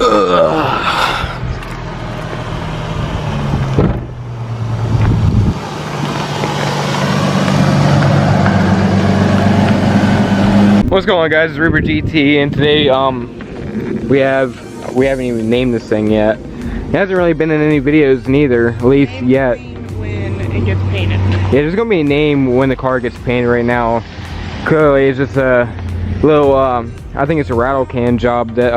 What's going on, guys? It's Reaper GT, and today we haven't even named this thing yet. It hasn't really been in any videos neither, at least yet. When it gets painted. Yeah, there's gonna be a name when the car gets painted. Right now, clearly it's just a little I think it's a rattle can job that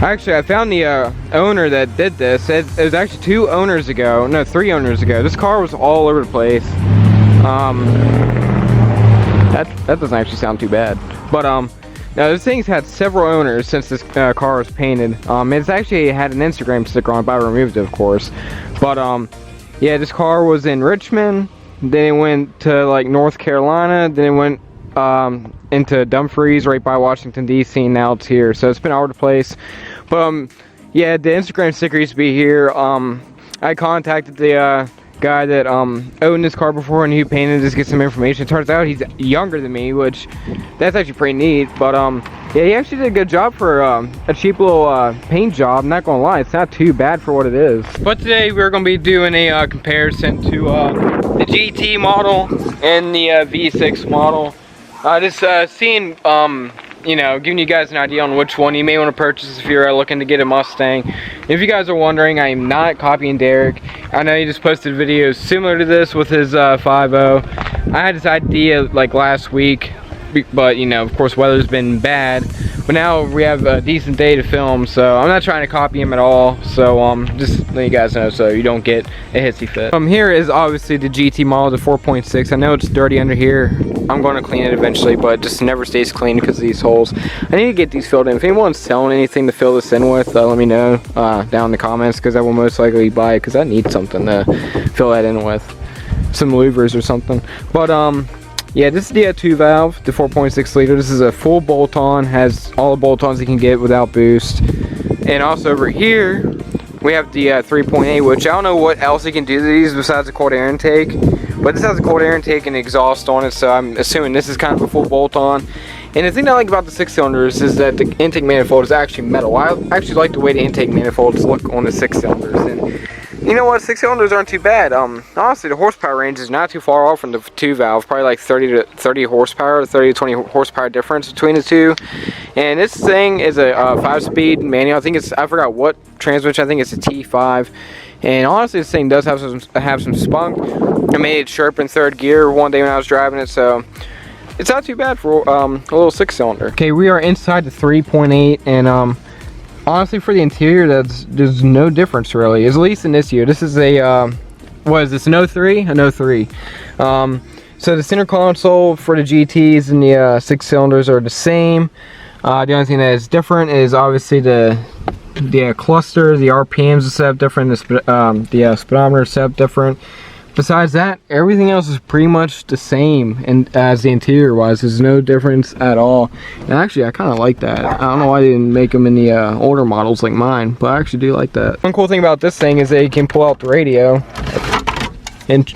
actually I found the owner that did this. It was actually 3 owners ago. This car was all over the place. That doesn't actually sound too bad, but now this thing's had several owners since this car was painted. It's actually had an Instagram sticker on it, but I removed it, of course. But yeah, this car was in Richmond, then it went to like North Carolina, then it went into Dumfries right by Washington DC, and now it's here. So it's been all over the place. But yeah, the Instagram sticker used to be here. I contacted the guy that owned this car before, and he painted just to get some information. It turns out he's younger than me, which that's actually pretty neat. But yeah, he actually did a good job for a cheap little paint job. I'm not gonna lie, it's not too bad for what it is. But today we're gonna be doing a comparison to the GT model and the V6 model. Just seeing you know, giving you guys an idea on which one you may want to purchase if you're looking to get a Mustang. If you guys are wondering, I am not copying Derek. I know he just posted videos similar to this with his 5.0. I had this idea like last week, but you know, of course, weather's been bad. But now we have a decent day to film, so I'm not trying to copy him at all. So just let you guys know so you don't get a hissy fit. Here is obviously the GT model, the 4.6. I know it's dirty under here. I'm going to clean it eventually, but it just never stays clean because of these holes. I need to get these filled in. If anyone's selling anything to fill this in with, let me know down in the comments, because I will most likely buy it, because I need something to fill that in with. Some louvers or something. But yeah, this is the 2 valve, the 4.6 liter. This is a full bolt-on, has all the bolt-ons you can get without boost. And also over here, we have the 3.8, which I don't know what else you can do to these besides a cold air intake. But this has a cold air intake and exhaust on it, so I'm assuming this is kind of a full bolt-on. And the thing I like about the 6 cylinders is that the intake manifold is actually metal. I actually like the way the intake manifolds look on the 6 cylinders. And you know what, 6 cylinders aren't too bad. Honestly, the horsepower range is not too far off from the 2 valve, probably like 30 horsepower, 30 to 20 horsepower difference between the two. And this thing is a 5-speed manual. I forgot what transmission. I think it's a T5. And honestly, this thing does have some spunk. I made it sharp in 3rd gear one day when I was driving it, so it's not too bad for a little 6-cylinder. Okay, we are inside the 3.8, and honestly, for the interior, there's no difference really, at least in this year. This is a what is this, an 03? An 03. So the center console for the GTs and the 6 cylinders are the same. The only thing that is different is obviously the cluster, the RPMs are set up different, the speedometer is set up different. Besides that, everything else is pretty much the same, and as the interior wise, there's no difference at all. And actually, I kind of like that. I don't know why they didn't make them in the older models like mine, but I actually do like that. One cool thing about this thing is that you can pull out the radio and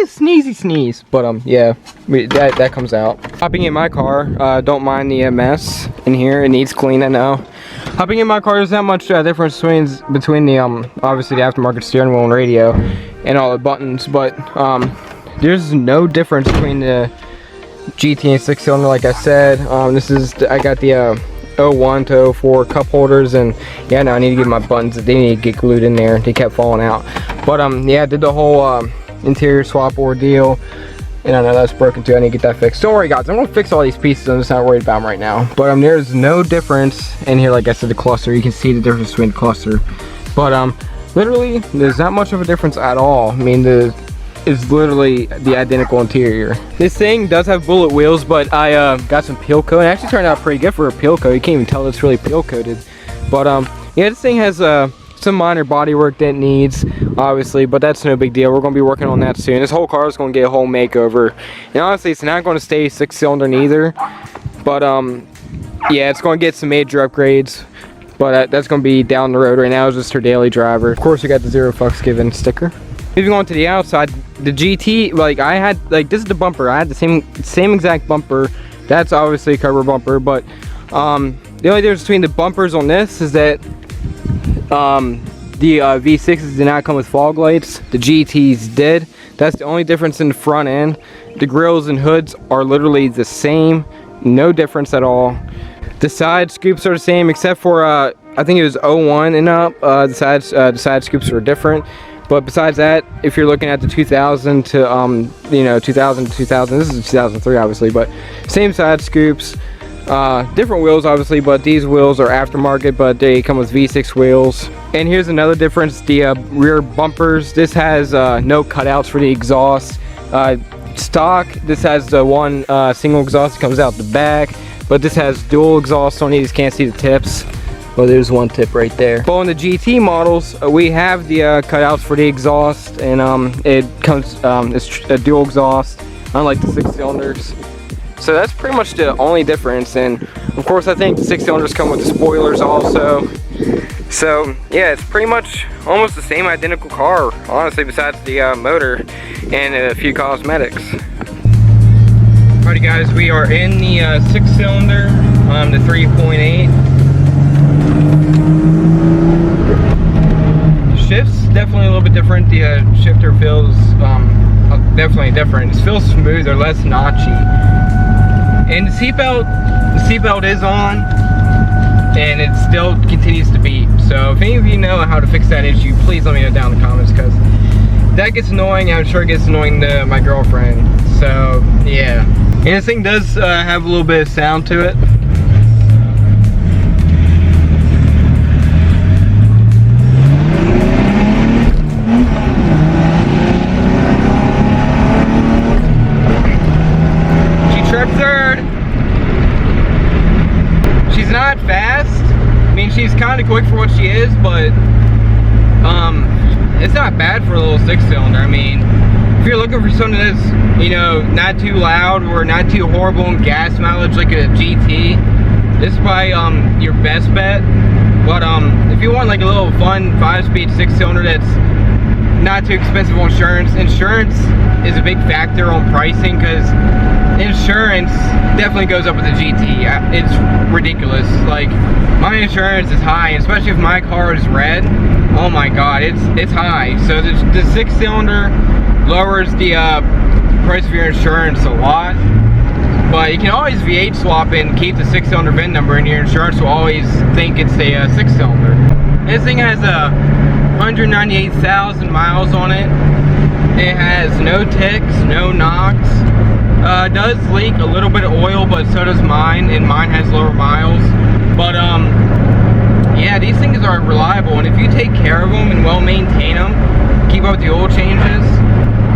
sneezy sneeze. But yeah, that comes out. Hopping in my car, don't mind the mess in here. It needs clean, I know. Hopping in my car, there's not much difference between the obviously the aftermarket steering wheel and radio and all the buttons, but there's no difference between the GT and 6-cylinder. Like I said, I got the 01 to 04 cup holders, and yeah, now I need to get my buttons. They need to get glued in there. They kept falling out. But yeah, I did the whole interior swap ordeal. And I know that's broken too. I need to get that fixed. Don't worry, guys. I'm gonna fix all these pieces. I'm just not worried about them right now. But there's no difference in here. Like I said, the cluster. You can see the difference between the cluster. But literally, there's not much of a difference at all. I mean, it's literally the identical interior. This thing does have bullet wheels, but I got some peel coat. It actually turned out pretty good for a peel coat. You can't even tell it's really peel coated. But yeah, this thing has some minor body work that it needs, obviously, but that's no big deal. We're going to be working on that soon. This whole car is going to get a whole makeover, and honestly, it's not going to stay 6-cylinder neither. But yeah, it's going to get some major upgrades, but that's going to be down the road. Right now it's just her daily driver. Of course, we got the 0 fucks given sticker. Moving on to the outside, the GT, like I had, like this is the bumper. I had the same exact bumper. That's obviously a cover bumper, but the only difference between the bumpers on this is that the V6s did not come with fog lights. The GTs did. That's the only difference in the front end. The grills and hoods are literally the same. No difference at all. The side scoops are the same except for I think it was 01 and up. The side scoops were different. But besides that, if you're looking at the 2000 to 2000 to 2000, this is 2003 obviously, but same side scoops. Different wheels obviously, but these wheels are aftermarket, but they come with V6 wheels. And here's another difference, the rear bumpers. This has no cutouts for the exhaust. Stock, this has the one single exhaust that comes out the back, but this has dual exhaust on these. Can't see the tips. Well, there's one tip right there. But on the GT models, we have the cutouts for the exhaust, and it comes, it's a dual exhaust, unlike the 6-cylinders. So that's pretty much the only difference. And of course, I think the 6-cylinders come with the spoilers also. So yeah, it's pretty much almost the same identical car, honestly, besides the motor and a few cosmetics. Alrighty guys, we are in the 6-cylinder, the 3.8. Shifts definitely a little bit different. The shifter feels definitely different. It feels smoother, less notchy. And the seatbelt is on, and it still continues to beep. So if any of you know how to fix that issue, please let me know down in the comments, because that gets annoying. I'm sure it gets annoying to my girlfriend. So yeah, and this thing does have a little bit of sound to it. Not fast. I mean, she's kind of quick for what she is, but it's not bad for a little 6-cylinder. I mean, if you're looking for something that's, you know, not too loud or not too horrible in gas mileage like a GT, this is probably your best bet. But if you want like a little fun 5-speed 6-cylinder that's not too expensive on insurance is a big factor on pricing, because insurance definitely goes up with the GT. It's ridiculous. Like, my insurance is high, especially if my car is red. Oh my god, it's high. So the 6-cylinder lowers the price of your insurance a lot. But you can always V8 swap and keep the 6-cylinder VIN number, and your insurance will always think it's a 6-cylinder. This thing has 198,000 miles on it. It has no ticks, no knocks. Does leak a little bit of oil, but so does mine, and mine has lower miles. But yeah, these things are reliable, and if you take care of them and well maintain them, keep up with the oil changes,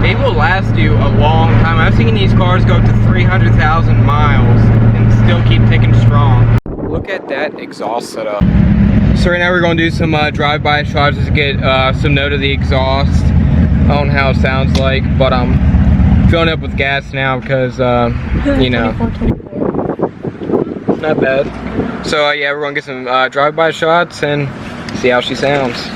they will last you a long time. I've seen these cars go up to 300,000 miles and still keep ticking strong. Look at that exhaust setup. So right now we're going to do some drive-by shots just to get some note of the exhaust. I don't know how it sounds like, but I'm filling up with gas now because, you know, not bad. So yeah, we're gonna get some drive-by shots and see how she sounds.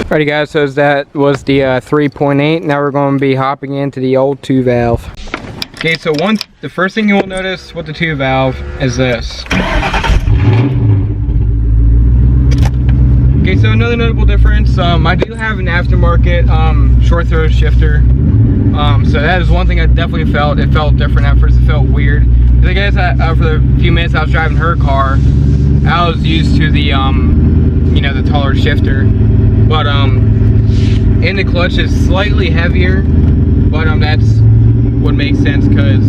Alrighty guys, so that was the 3.8. Now we're going to be hopping into the old 2-valve. Okay, so the first thing you will notice with the 2-valve is this. Okay, so another notable difference, I do have an aftermarket short throw shifter. So that is one thing I definitely felt. It felt different at first. It felt weird. Because I guess for the few minutes I was driving her car, I was used to the, you know, the taller shifter. But in the clutch is slightly heavier, but that's would make sense because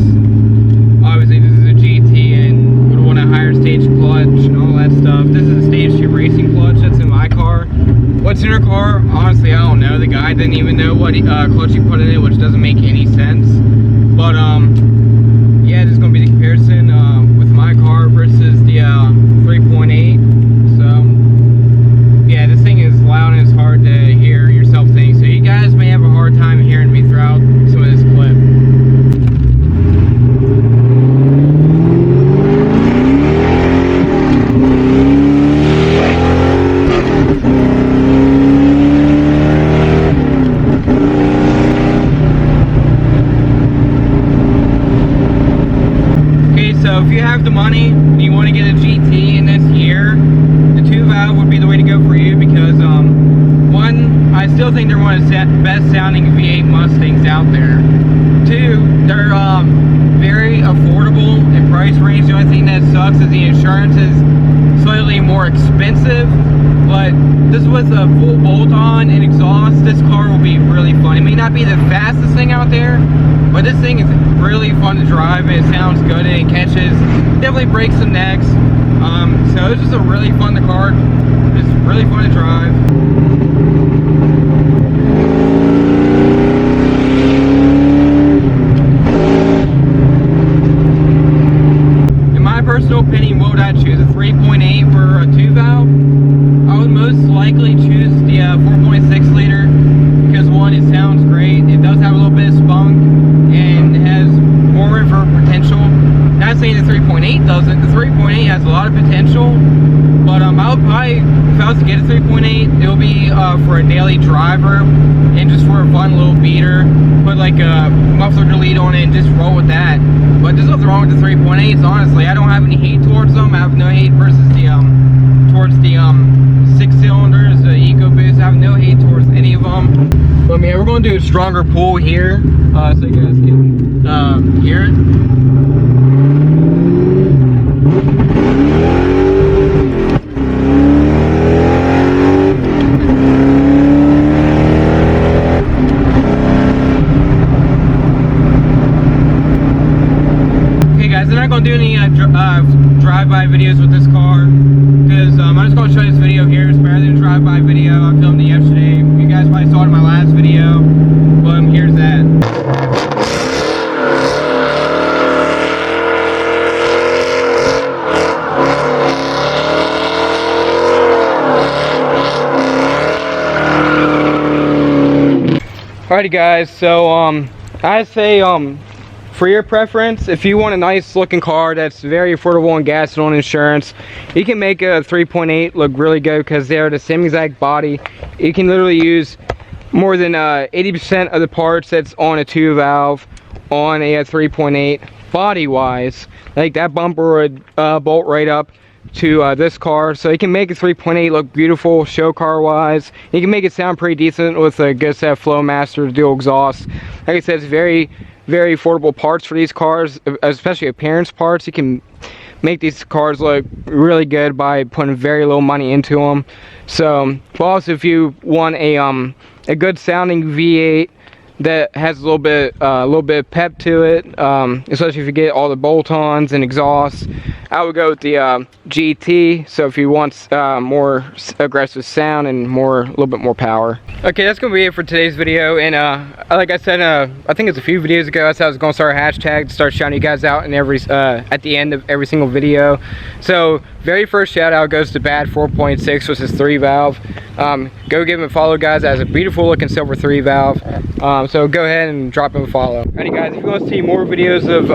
obviously this is a GT and would want a higher stage clutch and all that stuff. This is a stage 2 racing clutch that's in my car. What's in her car? Honestly, I don't know. The guy didn't even know what clutch he put in it, which doesn't make any sense. But yeah, this is gonna be the comparison with my car versus the 3.8. So yeah, this thing is loud and it's hard to hear yourself think. So you guys may have a hard time hearing me throughout some of this clip. still think they're one of the best sounding V8 Mustangs out there. 2, they're very affordable in price range. The only thing that sucks is the insurance is slightly more expensive, but this with a full bolt-on and exhaust, this car will be really fun. It may not be the fastest thing out there, but this thing is really fun to drive, and it sounds good, and it catches, definitely breaks some necks. So it's just a really fun car. It's really fun to drive. In my personal opinion, what would I choose? A 3.8 for a 2-valve? I would most likely choose the 4.6 liter because, one, it sounds great. It does have a little bit of spunk and it has more reverb potential. Not saying the 3.8 doesn't. The 3.8 has a lot of potential, but I would probably, if I was to get a 3.8, it would be for a daily driver and just for a fun little beater. Put like a muffler delete on it and just roll with that. But there's nothing wrong with the 3.8s, honestly. I don't have any hate towards them. I have no hate versus the towards the 6 cylinders, the EcoBoost. I have no hate towards any of them. But yeah, we're going to do a stronger pull here, so you guys can hear it. Okay guys, I'm not going to do any drive-by videos with this car, because I'm just going to show you this video here. It's better than a drive-by video. I filmed it yesterday. You guys probably saw it in my last video, but here's that. Alrighty guys, so I say for your preference, if you want a nice looking car that's very affordable on gas and on insurance, you can make a 3.8 look really good because they're the same exact body. You can literally use more than 80% of the parts that's on a 2-valve on a 3.8 body wise. Like that bumper would bolt right up to this car, so you can make a 3.8 look beautiful show car wise. You can make it sound pretty decent with a good set of Flowmaster dual exhaust. Like I said, it's very affordable parts for these cars, especially appearance parts. You can make these cars look really good by putting very little money into them. So, well, also if you want a good sounding V8 that has a little bit of pep to it, especially if you get all the bolt-ons and exhausts, I would go with the GT. So if you want more aggressive sound and a little bit more power. Okay, that's gonna be it for today's video. And like I said, I think it's a few videos ago, I said I was gonna start a hashtag to start shouting you guys out in at the end of every single video. So very first shout out goes to Bad 4.6, which is 3-valve. Go give him a follow, guys. That has a beautiful looking silver 3-valve. So go ahead and drop him a follow. Alrighty guys, if you want to see more videos of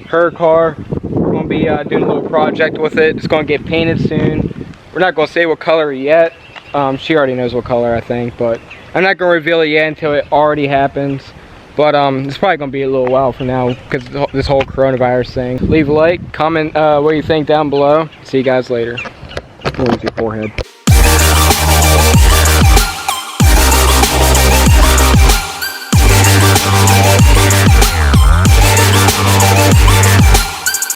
her car, we're going to be doing a little project with it. It's going to get painted soon. We're not going to say what color yet. She already knows what color, I think, but I'm not going to reveal it yet until it already happens. But it's probably going to be a little while from now because this whole coronavirus thing. Leave a like, comment what you think down below. See you guys later. Where's your forehead?